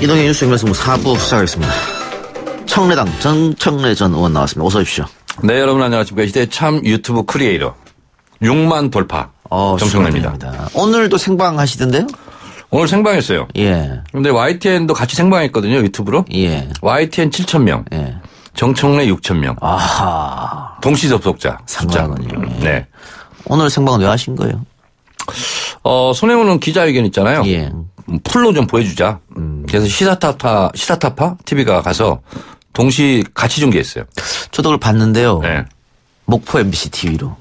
이동의 뉴스 연결성 4부 시작하겠습니다. 청래당 정청래 전 의원 나왔습니다. 어서 오십시오. 네, 여러분 안녕하십니까. 시대 참 유튜브 크리에이터 6만 돌파 정청래입니다. 오늘도 생방하시던데요? 오늘 생방했어요. 예. 근데 YTN도 같이 생방했거든요. 유튜브로. 예. YTN 7,000명. 예. 정청래 6,000명. 아하. 동시 접속자. 상당하군요. 예. 네. 오늘 생방은 왜 하신 거예요? 손혜원은 기자회견 있잖아요. 예. 풀로 좀 보여주자. 그래서 시사타파 TV가 가서 동시 같이 중계했어요. 저도 그걸 봤는데요. 네. 목포 MBC TV로.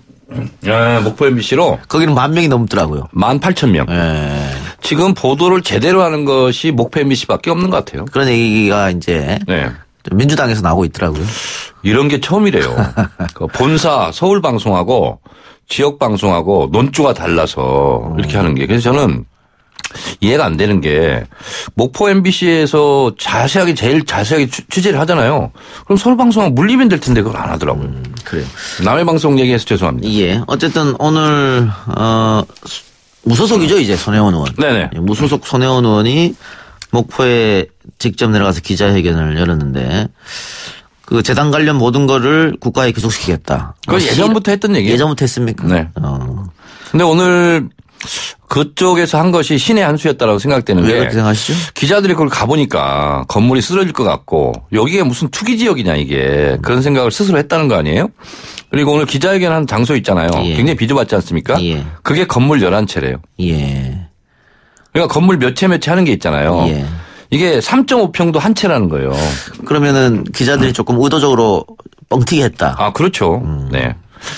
네, 목포 MBC로. 거기는 10,000명이 넘더라고요. 18,000명. 예. 지금 보도를 제대로 하는 것이 목포 MBC밖에 없는 것 같아요. 그런 얘기가 이제 네. 민주당에서 나오고 있더라고요. 이런 게 처음이래요. 그 본사 서울 방송하고 지역 방송하고 논조가 달라서 이렇게 하는 게. 그래서 저는 이해가 안 되는 게 목포 MBC에서 제일 자세하게 취재를 하잖아요. 그럼 서울 방송하고 물리면 될 텐데 그걸 안 하더라고요. 그래요. 남의 방송 얘기해서 죄송합니다. 예. 어쨌든 오늘 무소속이죠 이제 손혜원 의원. 네네. 무소속 손혜원 의원이 목포에 직접 내려가서 기자회견을 열었는데 그 재단 관련 모든 거를 국가에 귀속시키겠다. 그거 예전부터 했던 얘기예요. 예전부터 했습니까? 네. 근데 오늘 그쪽에서 한 것이 신의 한 수였다라고 생각되는 왜 게 그렇게 생각하시죠? 기자들이 그걸 가보니까 건물이 쓰러질 것 같고 여기에 무슨 투기 지역이냐 이게 그런 생각을 스스로 했다는 거 아니에요? 그리고 오늘 기자회견 한 장소 있잖아요. 예. 굉장히 비좁았지 않습니까? 예. 그게 건물 11채래요. 예. 그러니까 건물 몇 채 하는 게 있잖아요. 예. 이게 3.5평도 한 채라는 거예요. 그러면은 기자들이 조금 의도적으로 뻥튀기 했다. 아, 그렇죠. 네.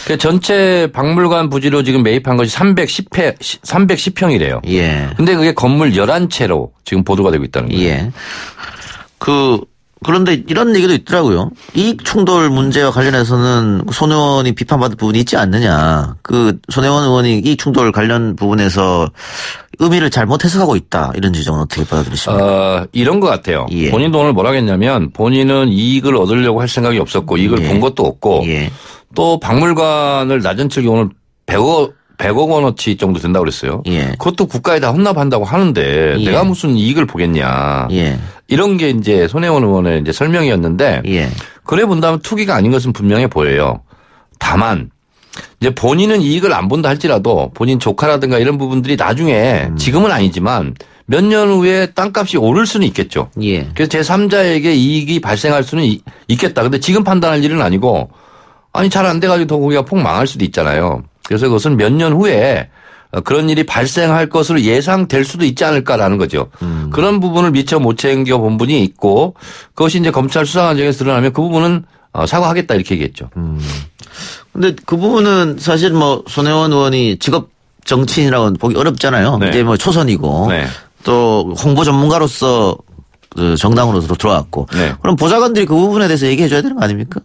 그 전체 박물관 부지로 지금 매입한 것이 310평이래요. 예. 근데 그게 건물 11채로 지금 보도가 되고 있다는 거예요. 예. 그런데 이런 얘기도 있더라고요. 이익 충돌 문제와 관련해서는 손 의원이 비판받을 부분이 있지 않느냐. 손혜원 의원이 이익 충돌 관련 부분에서 의미를 잘못 해석하고 있다. 이런 지적은 어떻게 받아들이십니까? 이런 것 같아요. 예. 본인도 오늘 뭐라 했냐면 본인은 이익을 얻으려고 할 생각이 없었고 이익을 예. 본 것도 없고 예. 또 박물관을 낮은 층이 오늘 100억 원어치 정도 된다고 그랬어요. 예. 그것도 국가에다 헌납한다고 하는데 예. 내가 무슨 이익을 보겠냐. 예. 이런 게 이제 손혜원 의원의 이제 설명이었는데 예. 그래 본다면 투기가 아닌 것은 분명해 보여요. 다만 이제 본인은 이익을 안 본다 할지라도 본인 조카라든가 이런 부분들이 나중에 지금은 아니지만 몇 년 후에 땅값이 오를 수는 있겠죠. 예. 그래서 제3자에게 이익이 발생할 수는 있겠다. 근데 지금 판단할 일은 아니고 아니 잘 안 돼가지고 더 거기가 폭망할 수도 있잖아요. 그래서 그것은 몇 년 후에 그런 일이 발생할 것으로 예상될 수도 있지 않을까라는 거죠. 그런 부분을 미처 못 챙겨본 분이 있고 그것이 이제 검찰 수사 과정에서 드러나면 그 부분은 사과하겠다 이렇게 얘기했죠. 근데 그 부분은 사실 뭐 손혜원 의원이 직업 정치인이라고 보기 어렵잖아요. 네. 이제 뭐 초선이고 네. 또 홍보 전문가로서 정당으로 들어왔고 네. 그럼 보좌관들이 그 부분에 대해서 얘기해 줘야 되는 거 아닙니까?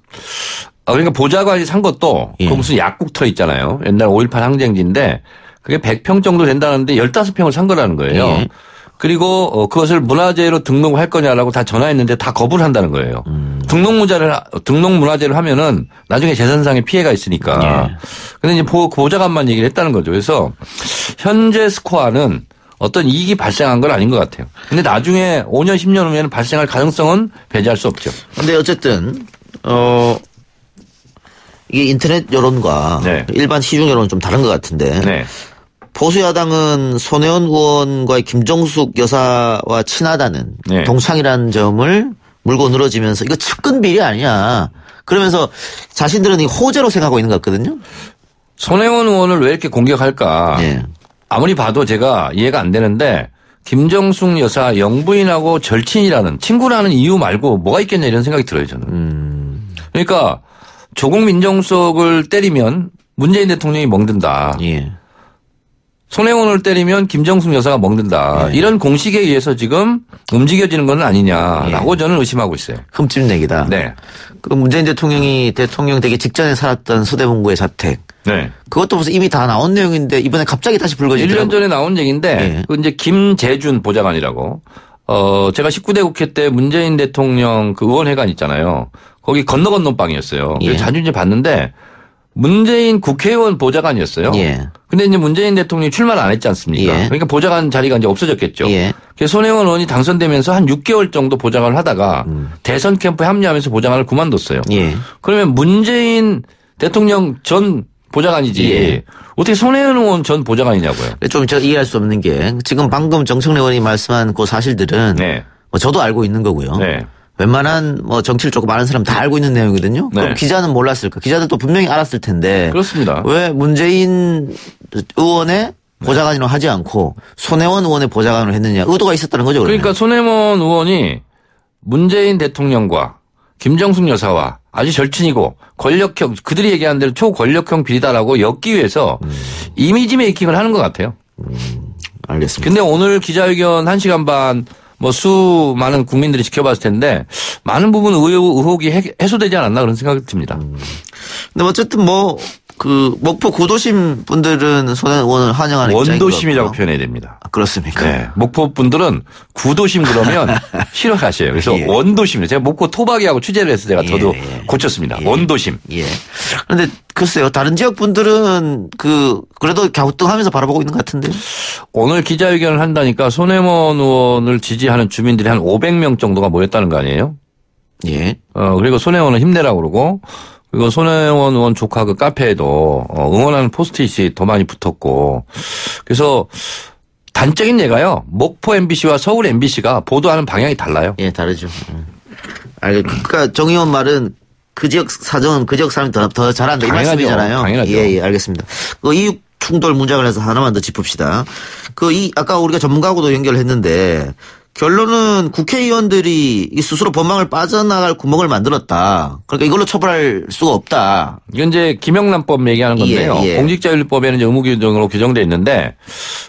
그러니까 보좌관이 산 것도 예. 그 무슨 약국 터 있잖아요. 옛날 5.18 항쟁지인데 그게 100평 정도 된다는데 15평을 산 거라는 거예요. 예. 그리고 그것을 문화재로 등록할 거냐라고 다 전화했는데 다 거부를 한다는 거예요. 등록 문화재를 하면은 나중에 재산상의 피해가 있으니까. 예. 근데 이제 보좌관만 얘기를 했다는 거죠. 그래서 현재 스코어는 어떤 이익이 발생한 건 아닌 것 같아요. 근데 나중에 5년 10년 후에는 발생할 가능성은 배제할 수 없죠. 근데 어쨌든 이게 인터넷 여론과 네. 일반 시중 여론은 좀 다른 것 같은데 네. 보수야당은 손혜원 의원과의 김정숙 여사와 친하다는 네. 동창이라는 점을 물고 늘어지면서 이거 측근 비리 아니냐. 그러면서 자신들은 이 호재로 생각하고 있는 것 같거든요. 손혜원 의원을 왜 이렇게 공격할까. 네. 아무리 봐도 제가 이해가 안 되는데 김정숙 여사 영부인하고 절친이라는 친구라는 이유 말고 뭐가 있겠냐 이런 생각이 들어요 저는. 그러니까 조국 민정수석을 때리면 문재인 대통령이 멍든다. 예. 손혜원을 때리면 김정숙 여사가 멍든다. 예. 이런 공식에 의해서 지금 움직여지는 건 아니냐라고 저는 의심하고 있어요. 흠집내기다. 네. 그 문재인 대통령이 대통령 되기 직전에 살았던 서대문구의 사택. 네. 그것도 무슨 이미 다 나온 내용인데 이번에 갑자기 다시 불거지더라고요. 1년 전에 나온 얘기인데 예. 그 이제 김재준 보좌관이라고 제가 19대 국회 때 문재인 대통령 그 의원회관 있잖아요. 거기 건너건너방이었어요. 예. 그래서 자주 이제 봤는데 문재인 국회의원 보좌관이었어요. 예. 근데 이제 문재인 대통령이 출마를 안 했지 않습니까? 예. 그러니까 보좌관 자리가 이제 없어졌겠죠. 예. 그래서 손혜원 의원이 당선되면서 한 6개월 정도 보좌관을 하다가 대선 캠프에 합류하면서 보좌관을 그만뒀어요. 예. 그러면 문재인 대통령 전 보좌관이지 예. 어떻게 손혜원 의원 전 보좌관이냐고요. 좀 제가 이해할 수 없는 게 지금 방금 정청래 의원이 말씀한 그 사실들은 네. 뭐 저도 알고 있는 거고요. 네. 웬만한 뭐 정치를 조금 아는 사람 다 알고 있는 내용이거든요. 그럼 네. 기자는 몰랐을까? 기자들도 분명히 알았을 텐데. 그렇습니다. 왜 문재인 의원의 보좌관으로 하지 않고 손혜원 의원의 보좌관으로 했느냐. 의도가 있었다는 거죠. 그러면. 그러니까 손혜원 의원이 문재인 대통령과 김정숙 여사와 아주 절친이고 권력형 그들이 얘기하는 대로 초권력형 비리다라고 엮기 위해서 이미지 메이킹을 하는 것 같아요. 알겠습니다. 근데 오늘 기자회견 1시간 반 뭐 수많은 국민들이 지켜봤을 텐데 많은 부분 의혹이 해소되지 않았나 그런 생각이 듭니다. 근데 어쨌든 뭐 그 목포 구도심 분들은 손혜원 의원을 환영하는 원도심이라고 입장인 것 같고요. 표현해야 됩니다. 아, 그렇습니까? 네. 목포 분들은 구도심 그러면 싫어하셔요. 그래서 예. 원도심이에요. 제가 목포 토박이하고 취재를 해서 제가 저도 예. 고쳤습니다. 예. 원도심. 예. 그런데 글쎄요. 다른 지역 분들은 그래도 갸우뚱하면서 바라보고 있는 것 같은데. 오늘 기자회견을 한다니까 손혜원 의원을 지지하는 주민들이 한 500명 정도가 모였다는 거 아니에요? 예. 그리고 손혜원은 힘내라고 그러고 그리고 손혜원 의원 조카 그 카페에도 응원하는 포스트잇이 더 많이 붙었고 그래서 단적인 예가요. 목포 MBC와 서울 MBC가 보도하는 방향이 달라요. 예, 다르죠. 그러니까 정 의원 말은 그 지역 사정은 그 지역 사람이 더 잘한다 이 당연하죠. 말씀이잖아요. 당연하죠. 예, 예, 알겠습니다. 그 이육 충돌 문제 관련해서 하나만 더 짚읍시다. 아까 우리가 전문가하고도 연결을 했는데 결론은 국회의원들이 스스로 법망을 빠져나갈 구멍을 만들었다. 그러니까 이걸로 처벌할 수가 없다. 이건 이제 김영란법 얘기하는 건데요. 예, 예. 공직자윤리법에는 이제 의무규정으로 규정되어 있는데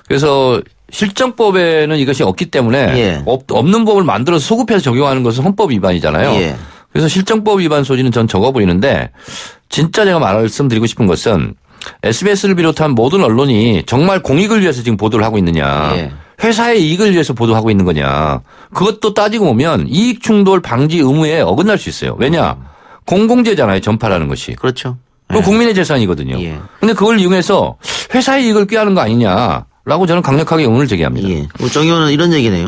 그래서 실정법에는 이것이 없기 때문에 예. 없는 법을 만들어서 소급해서 적용하는 것은 헌법 위반이잖아요. 예. 그래서 실정법 위반 소지는 전 적어 보이는데 진짜 제가 말씀드리고 싶은 것은 SBS를 비롯한 모든 언론이 정말 공익을 위해서 지금 보도를 하고 있느냐. 예. 회사의 이익을 위해서 보도하고 있는 거냐. 그것도 따지고 보면 이익 충돌 방지 의무에 어긋날 수 있어요. 왜냐. 공공재잖아요. 전파라는 것이. 그렇죠. 그 국민의 재산이거든요. 예. 그런데 그걸 이용해서 회사의 이익을 꾀하는 거 아니냐라고 저는 강력하게 의문을 제기합니다. 예. 정 의원은 이런 얘기네요.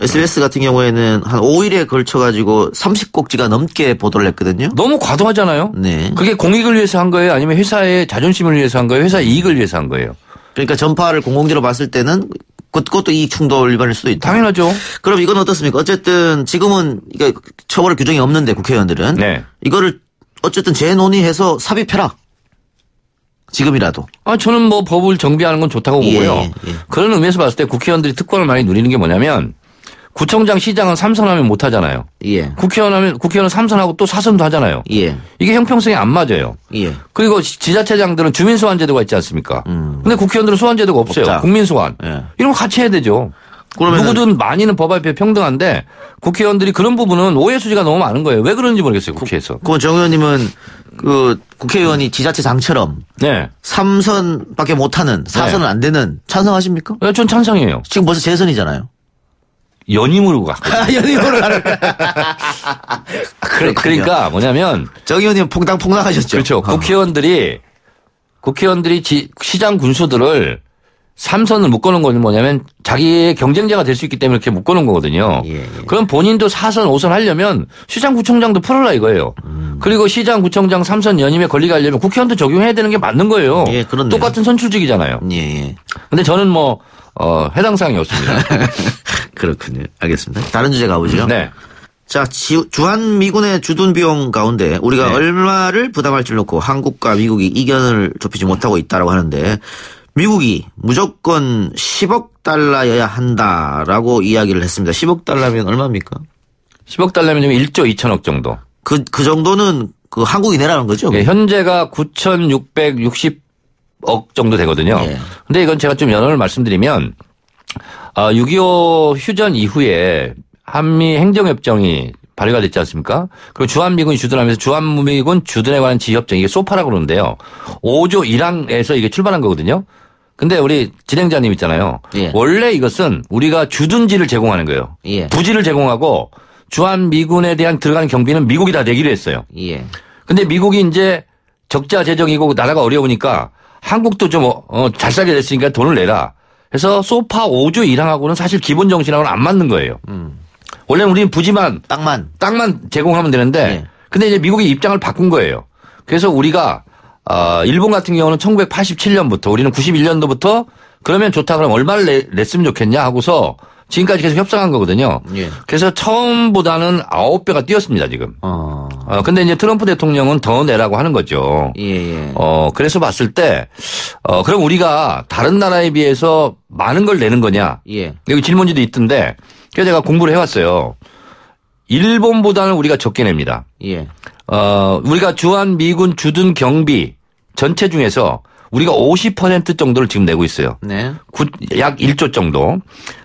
SBS 같은 경우에는 한 5일에 걸쳐가지고 30곡지가 넘게 보도를 했거든요. 너무 과도하잖아요. 네. 그게 공익을 위해서 한 거예요? 아니면 회사의 자존심을 위해서 한 거예요? 회사의 이익을 위해서 한 거예요? 그러니까 전파를 공공재로 봤을 때는 그것도 이익 충돌 위반일 수도 있다. 당연하죠. 그럼 이건 어떻습니까? 어쨌든 지금은 이게 처벌 규정이 없는데 국회의원들은 네. 이거를 어쨌든 재논의해서 삽입해라. 지금이라도. 저는 뭐 법을 정비하는 건 좋다고 예, 보고요. 예. 그런 의미에서 봤을 때 국회의원들이 특권을 많이 누리는 게 뭐냐면 구청장, 시장은 3선하면 못 하잖아요. 예. 국회의원은 3선하고 또 4선도 하잖아요. 예. 이게 형평성이 안 맞아요. 예. 그리고 지자체장들은 주민소환제도가 있지 않습니까? 근데 국회의원들은 소환제도가 없어요. 없다. 국민소환. 예. 이런 거 같이 해야 되죠. 그러면은 누구든 많이는 법 앞에 평등한데 국회의원들이 그런 부분은 오해 소지가 너무 많은 거예요. 왜 그런지 모르겠어요. 국회에서. 그럼 정 의원님은 국회의원이 지자체장처럼 네. 3선밖에 못하는 4선은 안 되는 찬성하십니까? 전 찬성이에요. 지금 벌써 재선이잖아요. 연임으로 가. 연임으로 가는. 그러니까 뭐냐면 정 의원님 퐁당퐁당하셨죠. 그렇죠. 국회의원들이 시장 군수들을 3선을 묶어놓은 건 뭐냐면 자기의 경쟁자가 될 수 있기 때문에 이렇게 묶어놓은 거거든요. 예, 예. 그럼 본인도 4선, 5선 하려면 시장구청장도 풀어라 이거예요. 그리고 시장구청장 3선 연임에 권리가 하려면 국회의원도 적용해야 되는 게 맞는 거예요. 예, 그렇네요. 똑같은 선출직이잖아요. 예, 예. 근데 저는 해당 사항이 없습니다. 그렇군요. 알겠습니다. 다른 주제 가보죠. 네. 자, 주한 미군의 주둔 비용 가운데 우리가 네. 얼마를 부담할지 놓고 한국과 미국이 이견을 좁히지 못하고 있다라고 하는데 미국이 무조건 10억 달러여야 한다라고 이야기를 했습니다. 10억 달러면 얼마입니까? 10억 달러면 1조 2천억 정도. 그 정도는 한국이 내라는 거죠? 네, 현재가 9,660억 정도 되거든요. 예. 근데 이건 제가 좀 연원을 말씀드리면 6.25 휴전 이후에 한미 행정협정이 발의가 됐지 않습니까? 그리고 주한미군이 주둔하면서 주한미군 주둔에 관한 지협정 이게 소파라고 그러는데요. 5조 1항에서 이게 출발한 거거든요. 근데 우리 진행자님 있잖아요. 예. 원래 이것은 우리가 주둔지를 제공하는 거예요. 예. 부지를 제공하고 주한미군에 대한 들어가는 경비는 미국이 다 내기로 했어요. 예. 근데 미국이 이제 적자 재정이고 나라가 어려우니까 한국도 좀 잘 살게 됐으니까 돈을 내라. 그래서 소파 5조 1항하고는 사실 기본 정신하고는 안 맞는 거예요. 원래는 우리는 부지만 땅만 제공하면 되는데 네. 근데 이제 미국이 입장을 바꾼 거예요. 그래서 우리가 일본 같은 경우는 1987년부터 우리는 91년도부터 그러면 좋다 그러면 얼마를 냈으면 좋겠냐 하고서 지금까지 계속 협상한 거거든요. 예. 그래서 처음보다는 9배가 뛰었습니다, 지금. 근데 이제 트럼프 대통령은 더 내라고 하는 거죠. 예. 그래서 봤을 때, 그럼 우리가 다른 나라에 비해서 많은 걸 내는 거냐. 예. 여기 질문지도 있던데, 그래서 제가 공부를 해왔어요. 일본보다는 우리가 적게 냅니다. 예. 우리가 주한 미군 주둔 경비 전체 중에서 우리가 50% 정도를 지금 내고 있어요. 네. 약 1조 정도.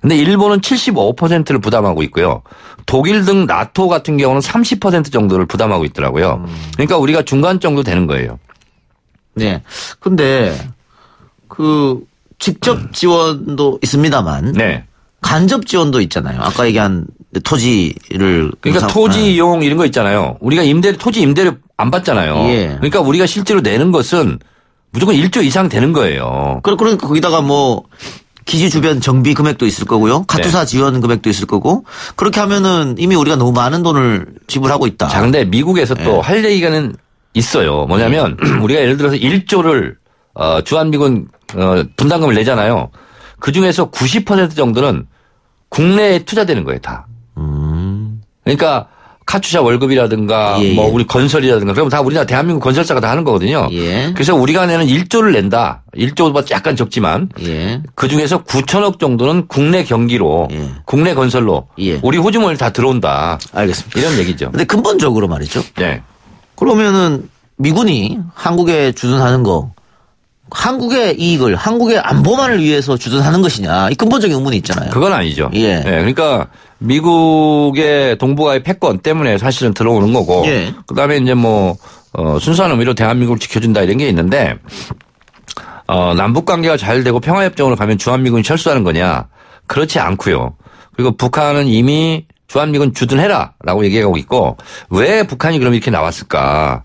근데 일본은 75%를 부담하고 있고요. 독일 등 나토 같은 경우는 30% 정도를 부담하고 있더라고요. 그러니까 우리가 중간 정도 되는 거예요. 네. 근데 직접 지원도 있습니다만 네. 간접 지원도 있잖아요. 아까 얘기한 토지를 그러니까 토지 이용 이런 거 있잖아요. 우리가 토지 임대료 안 받잖아요. 예. 그러니까 우리가 실제로 내는 것은 무조건 1조 이상 되는 거예요. 그러니까 거기다가 기지 주변 정비 금액도 있을 거고요. 카투사 지원 금액도 있을 거고. 그렇게 하면은 이미 우리가 너무 많은 돈을 지불하고 있다. 자, 근데 미국에서 또 할 얘기가는 있어요. 뭐냐면 우리가 예를 들어서 1조를 주한미군 분담금을 내잖아요. 그중에서 90% 정도는 국내에 투자되는 거예요, 다. 그러니까 카투샤 월급이라든가 우리 건설이라든가 그러면 다 우리나라 대한민국 건설사가 다 하는 거거든요. 예. 그래서 우리가 내는 1조를 낸다. 1조보다 약간 적지만 예. 그중에서 9천억 정도는 국내 경기로 국내 건설로 우리 호주머니 다 들어온다. 알겠습니다. 이런 얘기죠. 근데 근본적으로 말이죠. 네. 그러면은 미군이 한국에 주둔하는 거 한국의 이익을 한국의 안보만을 위해서 주둔하는 것이냐. 이 근본적인 의문이 있잖아요. 그건 아니죠. 예. 네, 그러니까 미국의 동북아의 패권 때문에 사실은 들어오는 거고 예. 그다음에 이제 순수한 의미로 대한민국을 지켜준다 이런 게 있는데 남북 관계가 잘 되고 평화협정으로 가면 주한미군이 철수하는 거냐. 그렇지 않고요. 그리고 북한은 이미 주한미군 주둔해라라고 얘기하고 있고 왜 북한이 그럼 이렇게 나왔을까.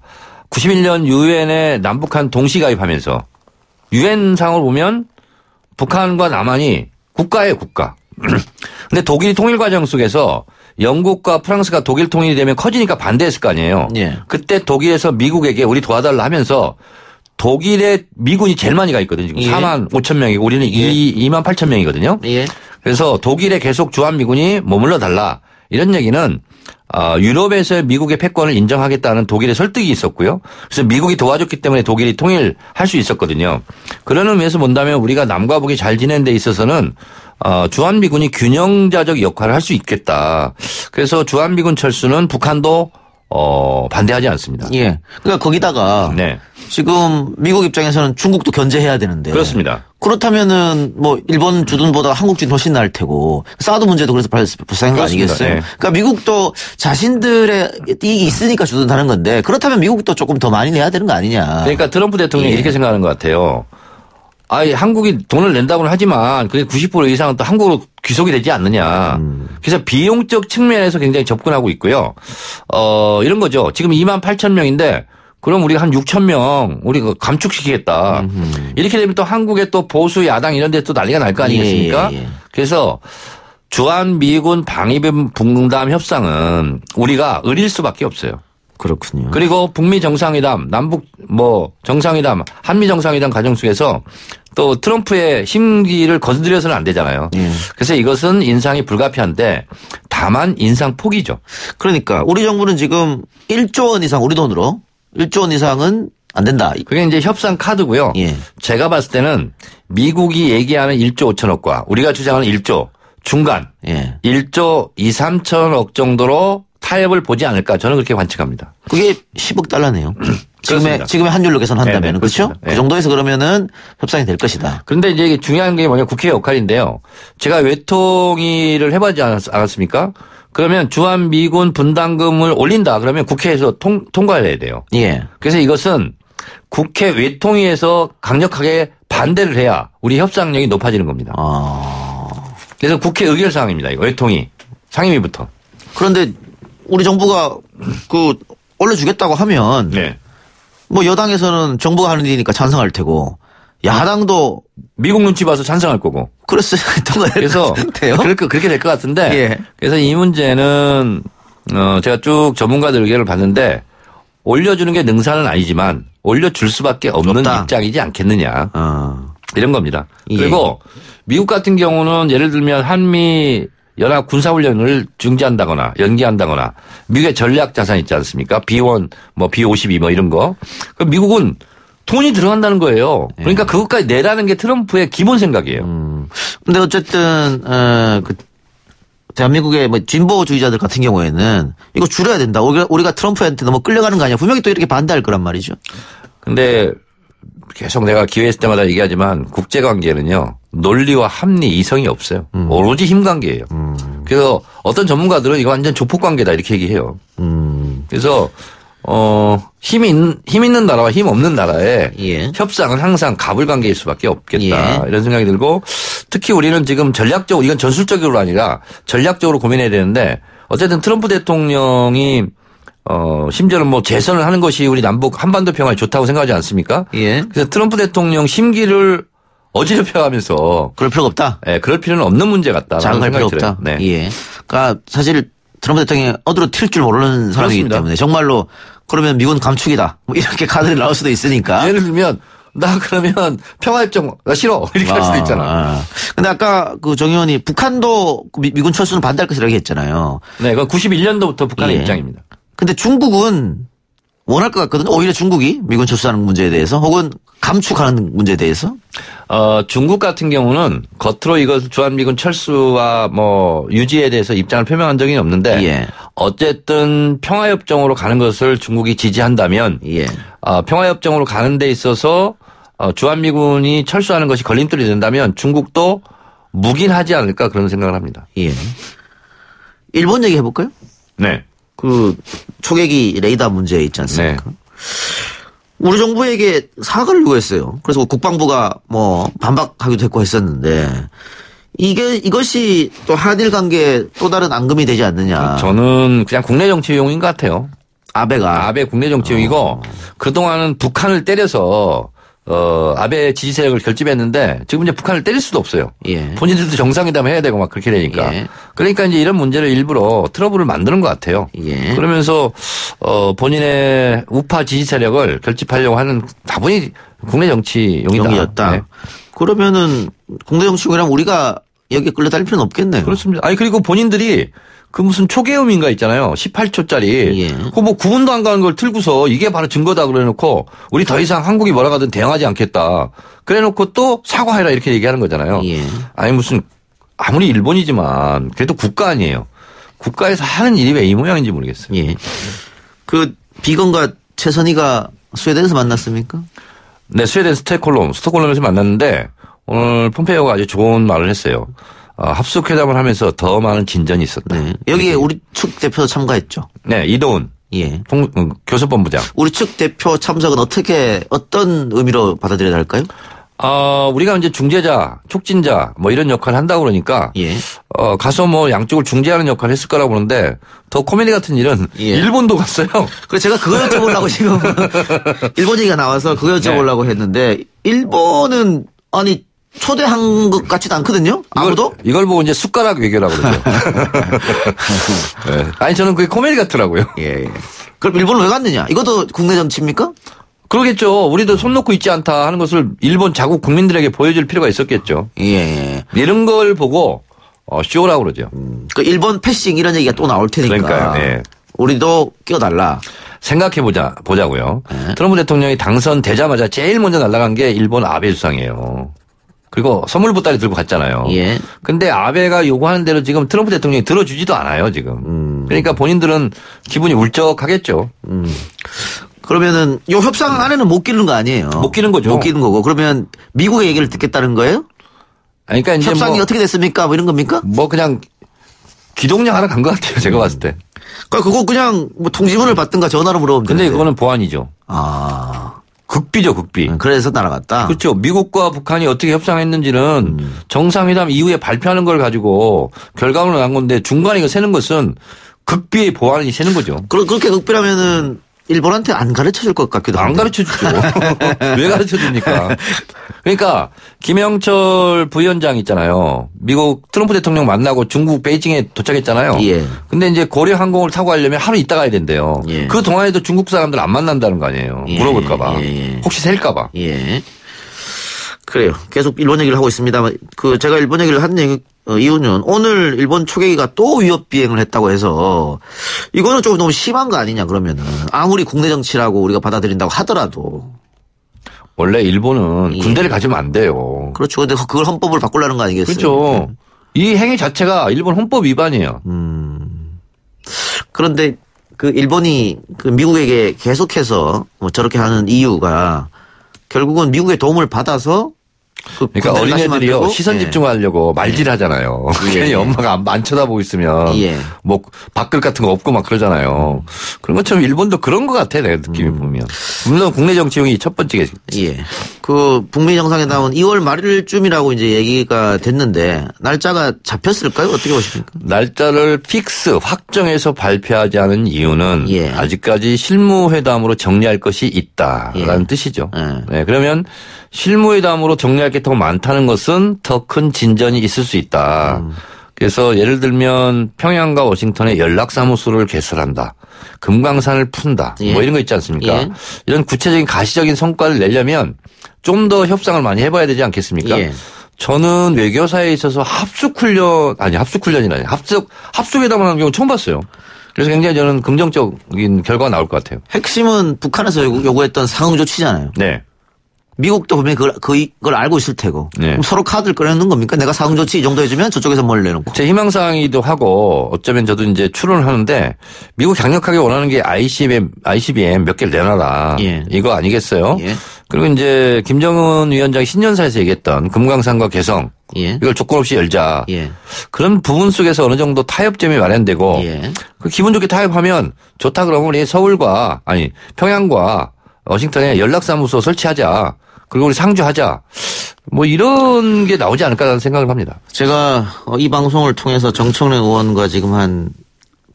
91년 유엔에 남북한 동시가입하면서 유엔상을 보면 북한과 남한이 국가예요, 국가. 근데 독일이 통일 과정 속에서 영국과 프랑스가 독일 통일이 되면 커지니까 반대했을 거 아니에요. 예. 그때 독일에서 미국에게 우리 도와달라 하면서 독일의 미군이 제일 많이 가 있거든요. 지금 4만 5천 명이고 우리는 2만 8천 명이거든요. 예. 그래서 독일에 계속 주한미군이 머물러 달라. 이런 얘기는 유럽에서 미국의 패권을 인정하겠다는 독일의 설득이 있었고요. 그래서 미국이 도와줬기 때문에 독일이 통일할 수 있었거든요. 그런 의미에서 본다면 우리가 남과 북이 잘 지내는 데 있어서는 주한미군이 균형자적 역할을 할 수 있겠다. 그래서 주한미군 철수는 북한도 반대하지 않습니다. 예. 그러니까 거기다가 네. 지금 미국 입장에서는 중국도 견제해야 되는데. 그렇습니다. 그렇다면은 일본 주둔보다 한국 주둔 훨씬 나을 테고 사드 문제도 그래서 발생한 거 아니겠어요? 네. 그러니까 미국도 자신들의 이익이 있으니까 주둔하는 건데 그렇다면 미국도 조금 더 많이 내야 되는 거 아니냐. 그러니까 트럼프 대통령이 이렇게 생각하는 것 같아요. 한국이 돈을 낸다고는 하지만 그게 90% 이상은 또 한국으로 귀속이 되지 않느냐. 그래서 비용적 측면에서 굉장히 접근하고 있고요. 이런 거죠. 지금 2만 8천 명인데 그럼 우리가 한 6천 명 우리 감축시키겠다. 이렇게 되면 또 한국의 또 보수 야당 이런 데 또 난리가 날 거 아니겠습니까? 그래서 주한미군 방위비 분담 협상은 우리가 의릴 수밖에 없어요. 그렇군요. 그리고 북미 정상회담, 남북 정상회담, 한미 정상회담 과정 속에서 또 트럼프의 심기를 건드려서는 안 되잖아요. 그래서 이것은 인상이 불가피한데 다만 인상 폭이죠. 그러니까 우리 정부는 지금 1조 원 이상 우리 돈으로 1조 원 이상은 안 된다. 그게 이제 협상 카드고요. 제가 봤을 때는 미국이 얘기하는 1조 5천억과 우리가 주장하는 1조 중간 1조 2, 3천억 정도로 타협을 보지 않을까 저는 그렇게 관측합니다. 그게 10억 달러네요. 지금의 환율로 계산한다면 그렇죠? 그 정도에서 그러면은 협상이 될 것이다. 그런데 이제 중요한 게 뭐냐 국회의 역할인데요. 제가 외통위를 해보지 않았습니까? 그러면 주한미군 분담금을 올린다 그러면 국회에서 통과를 해야 돼요. 예. 그래서 이것은 국회 외통위에서 강력하게 반대를 해야 우리 협상력이 높아지는 겁니다. 그래서 국회 의결 사항입니다. 이거 외통위 상임위부터. 그런데 우리 정부가 올려주겠다고 하면 뭐 여당에서는 정부가 하는 일이니까 찬성할 테고 야당도 미국 눈치 봐서 찬성할 거고. 그랬어야 했던 거예요. 그래서 그렇게 될 것 같은데. 예. 그래서 이 문제는 제가 쭉 전문가들 의견을 봤는데 올려주는 게 능사는 아니지만 올려줄 수밖에 없는 없다. 입장이지 않겠느냐. 이런 겁니다. 그리고 미국 같은 경우는 예를 들면 한미 연합 군사훈련을 중지한다거나 연기한다거나 미국의 전략 자산 있지 않습니까? B1, 뭐 B52 뭐 이런 거. 그럼 미국은 돈이 들어간다는 거예요. 그러니까 그것까지 내라는 게 트럼프의 기본 생각이에요. 근데 어쨌든 그 대한민국의 뭐 진보주의자들 같은 경우에는 이거 줄여야 된다. 우리가 트럼프한테 너무 끌려가는 거 아니야. 분명히 또 이렇게 반대할 거란 말이죠. 근데 계속 내가 기회 있을 때마다 얘기하지만 국제관계는요. 논리와 합리, 이성이 없어요. 오로지 힘관계예요. 그래서 어떤 전문가들은 이거 완전 조폭관계다 이렇게 얘기해요. 그래서 힘 있는 나라와 힘 없는 나라의 협상은 항상 갑을관계일 수밖에 없겠다. 이런 생각이 들고 특히 우리는 지금 전략적으로 이건 전술적으로 아니라 전략적으로 고민해야 되는데 어쨌든 트럼프 대통령이 심지어는 뭐 재선을 하는 것이 우리 남북 한반도 평화에 좋다고 생각하지 않습니까? 그래서 트럼프 대통령 심기를 어지럽혀가면서 그럴 필요가 없다. 네, 그럴 필요는 없는 문제 같다. 자극할 필요 없다. 네. 그러니까 사실 트럼프 대통령이 어디로 튈 줄 모르는 사람이기 그렇습니다. 때문에 정말로 그러면 미군 감축이다. 뭐 이렇게 카드를 나올 수도 있으니까. 예를 들면 나 그러면 평화협정 나 싫어 이렇게 할 수도 있잖아. 근데 아까 그 정 의원이 북한도 미군 철수는 반대할 것이라고 했잖아요. 네, 그건 91년도부터 북한의 입장입니다. 근데 중국은 원할 것 같거든요. 오히려 중국이 미군 철수하는 문제에 대해서 혹은 감축하는 문제에 대해서. 중국 같은 경우는 겉으로 이것을 주한미군 철수와 뭐 유지에 대해서 입장을 표명한 적이 없는데 어쨌든 평화협정으로 가는 것을 중국이 지지한다면 평화협정으로 가는 데 있어서 주한미군이 철수하는 것이 걸림돌이 된다면 중국도 묵인하지 않을까 그런 생각을 합니다. 일본 얘기 해볼까요? 네. 그 초계기 레이더 문제 있지 않습니까? 네. 우리 정부에게 사과를 요구했어요. 그래서 국방부가 뭐 반박하기도 했고 했었는데 이것이 또 한일 관계에 또 다른 앙금이 되지 않느냐. 저는 그냥 국내 정치용인 것 같아요. 아베 국내 정치용이고 그동안은 북한을 때려서 아베 지지 세력을 결집했는데 지금 이제 북한을 때릴 수도 없어요. 본인들도 정상회담 해야 되고 막 그렇게 되니까. 그러니까 이제 이런 문제를 일부러 트러블을 만드는 것 같아요. 그러면서 본인의 우파 지지 세력을 결집하려고 하는 다분히 국내 정치용이다. 네. 그러면은 국내 정치용이라면 우리가 여기에 끌려다닐 필요는 없겠네요. 그렇습니다. 아니 그리고 본인들이 그 무슨 초계음인가 있잖아요. 18초짜리. 그거 뭐 구분도 안 가는 걸 틀고서 이게 바로 증거다 그래 놓고 우리 더 이상 한국이 뭐라 하든 대응하지 않겠다. 그래 놓고 또 사과해라 이렇게 얘기하는 거잖아요. 아니 무슨 아무리 일본이지만 그래도 국가 아니에요. 국가에서 하는 일이 왜 이 모양인지 모르겠어요. 그 비건과 최선희가 스웨덴에서 만났습니까? 네, 스웨덴 스톡홀름에서 만났는데 오늘 폼페이오가 아주 좋은 말을 했어요. 합숙회담을 하면서 더 많은 진전이 있었다. 여기에 우리 측 대표도 참가했죠. 네, 이도훈. 교섭본부장. 우리 측 대표 참석은 어떤 의미로 받아들여야 할까요? 우리가 이제 중재자, 촉진자 뭐 이런 역할을 한다고 그러니까 가서 뭐 양쪽을 중재하는 역할을 했을 거라고 보는데 더 코미디 같은 일은 일본도 갔어요. 그래서 제가 그거 여쭤보려고 지금 일본 얘기가 나와서 그거 여쭤보려고 했는데 일본은 아니 초대한 것 같지도 않거든요. 아무도? 이걸 보고 이제 숟가락 외교라고 그러죠. 아니 저는 그게 코미디 같더라고요. 그럼 일본은 왜 갔느냐? 이것도 국내 정치입니까? 그러겠죠. 우리도 손 놓고 있지 않다 하는 것을 일본 자국 국민들에게 보여줄 필요가 있었겠죠. 이런 걸 보고 쇼라고 그러죠. 그 일본 패싱 이런 얘기가 또 나올 테니까. 그러니까요. 우리도 끼워달라. 보자고요. 트럼프 대통령이 당선되자마자 제일 먼저 날아간 게 일본 아베 수상이에요. 그리고 선물 보따리 들고 갔잖아요. 근데 아베가 요구하는 대로 지금 트럼프 대통령이 들어주지도 않아요, 지금. 그러니까 본인들은 기분이 울적하겠죠. 그러면은 요 협상 안에는 못 끼는 거 아니에요? 못 끼는 거죠. 못 끼는 거고. 그러면 미국의 얘기를 듣겠다는 거예요? 그러니까 이제 협상이 어떻게 됐습니까? 뭐 이런 겁니까? 뭐 그냥 기동량 하나 간 것 같아요, 제가 봤을 때. 그거 그냥 뭐 통지문을 받든가 전화로 물어보면 되는데. 근데 이거는 보안이죠. 극비죠, 극비. 그래서 날아갔다. 그렇죠. 미국과 북한이 어떻게 협상했는지는 정상회담 이후에 발표하는 걸 가지고 결과물로 난 건데 중간에 이거 세는 것은 극비의 보안이 세는 거죠. 그렇게 극비라면은 일본한테 안 가르쳐 줄 것 같기도 안 한데. 가르쳐 주죠. 왜 가르쳐 줍니까? 그러니까 김영철 부위원장 있잖아요. 미국 트럼프 대통령 만나고 중국 베이징에 도착했잖아요. 예. 근데 이제 고려 항공을 타고 가려면 하루 있다 가야 된대요. 예. 그 동안에도 중국 사람들 안 만난다는 거 아니에요. 예. 물어볼까 봐. 예. 혹시 셀까 봐. 예. 그래요. 계속 일본 얘기를 하고 있습니다만 제가 일본 얘기를 한 이유는 오늘 일본 초계기가 또 위협 비행을 했다고 해서 이거는 조금 너무 심한 거 아니냐 그러면은 아무리 국내 정치라고 우리가 받아들인다고 하더라도 원래 일본은 예. 군대를 가지면 안 돼요. 그렇죠. 근데 그걸 헌법을 바꾸려는 거 아니겠어요? 그렇죠. 이 행위 자체가 일본 헌법 위반이에요. 그런데 그 일본이 그 미국에게 계속해서 뭐 저렇게 하는 이유가 결국은 미국의 도움을 받아서 그러니까 군대를 다시 어린애들이요 만들고, 시선 예. 집중하려고 말질하잖아요. 예. 괜히 엄마가 안 쳐다보고 있으면 예. 뭐 밥그릇 같은 거 없고 막 그러잖아요. 그런 것처럼 일본도 그런 것 같아 내가 느낌이 보면. 물론 국내 정치용이 첫 번째겠지. 예. 그 북미 정상회담은 2월 말일쯤이라고 이제 얘기가 됐는데 날짜가 잡혔을까요? 어떻게 보십니까? 날짜를 픽스 확정해서 발표하지 않은 이유는 예. 아직까지 실무회담으로 정리할 것이 있다라는 예. 뜻이죠. 예. 네, 그러면 실무회담으로 정리할 게 더 많다는 것은 더 큰 진전이 있을 수 있다. 그래서 예를 들면 평양과 워싱턴에 연락사무소를 개설한다. 금강산을 푼다. 예. 뭐 이런 거 있지 않습니까? 예. 이런 구체적인 가시적인 성과를 내려면 좀 더 협상을 많이 해봐야 되지 않겠습니까? 예. 저는 외교사에 있어서 합숙회담을 하는 경우 처음 봤어요. 그래서 굉장히 저는 긍정적인 결과가 나올 것 같아요. 핵심은 북한에서 요구했던 상응 조치잖아요. 네. 미국도 분명히 그걸 알고 있을 테고. 네. 그럼 서로 카드를 꺼내는 겁니까? 내가 상응 조치 이 정도 해주면 저쪽에서 뭘 내놓고. 제 희망사항이기도 하고 어쩌면 저도 이제 추론을 하는데 미국 강력하게 원하는 게 ICBM 몇 개를 내놔라. 예. 이거 아니겠어요? 예. 그리고 이제 김정은 위원장이 신년사에서 얘기했던 금강산과 개성 예. 이걸 조건 없이 열자. 예. 그런 부분 속에서 어느 정도 타협점이 마련되고 예. 그 기분 좋게 타협하면 좋다 그러면 우리 평양과 워싱턴에 연락사무소 설치하자. 그리고 우리 상주하자. 뭐 이런 게 나오지 않을까라는 생각을 합니다. 제가 이 방송을 통해서 정청래 의원과 지금 한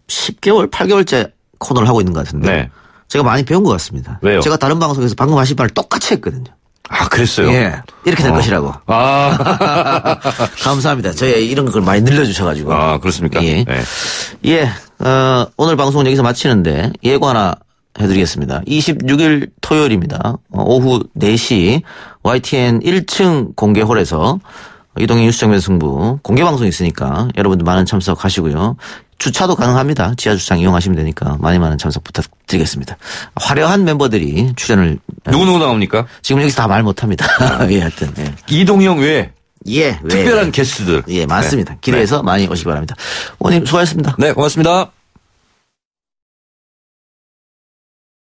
10개월, 8개월째 코너를 하고 있는 것 같은데. 네. 제가 많이 배운 것 같습니다. 왜요? 제가 다른 방송에서 방금 하신 말을 똑같이 했거든요. 아, 그랬어요? 예. 이렇게 될 것이라고. 아. 감사합니다. 저희 이런 걸 많이 늘려주셔가지고. 아, 그렇습니까? 예. 네. 예. 오늘 방송은 여기서 마치는데 예고 하나 해드리겠습니다. 26일 토요일입니다. 오후 4시 YTN 1층 공개홀에서 이동희 뉴스정면 승부 공개방송이 있으니까 여러분들 많은 참석하시고요. 주차도 가능합니다. 지하주차장 이용하시면 되니까 많은 참석 부탁드리겠습니다. 화려한 멤버들이 출연을. 누구 나옵니까? 지금 여기서 다 말 못합니다. 예, 하여튼. 예. 이동형 외에 예. 특별한 게스트들. 예, 맞습니다. 네. 기대해서 많이 오시기 바랍니다. 오늘 수고하셨습니다. 네, 고맙습니다.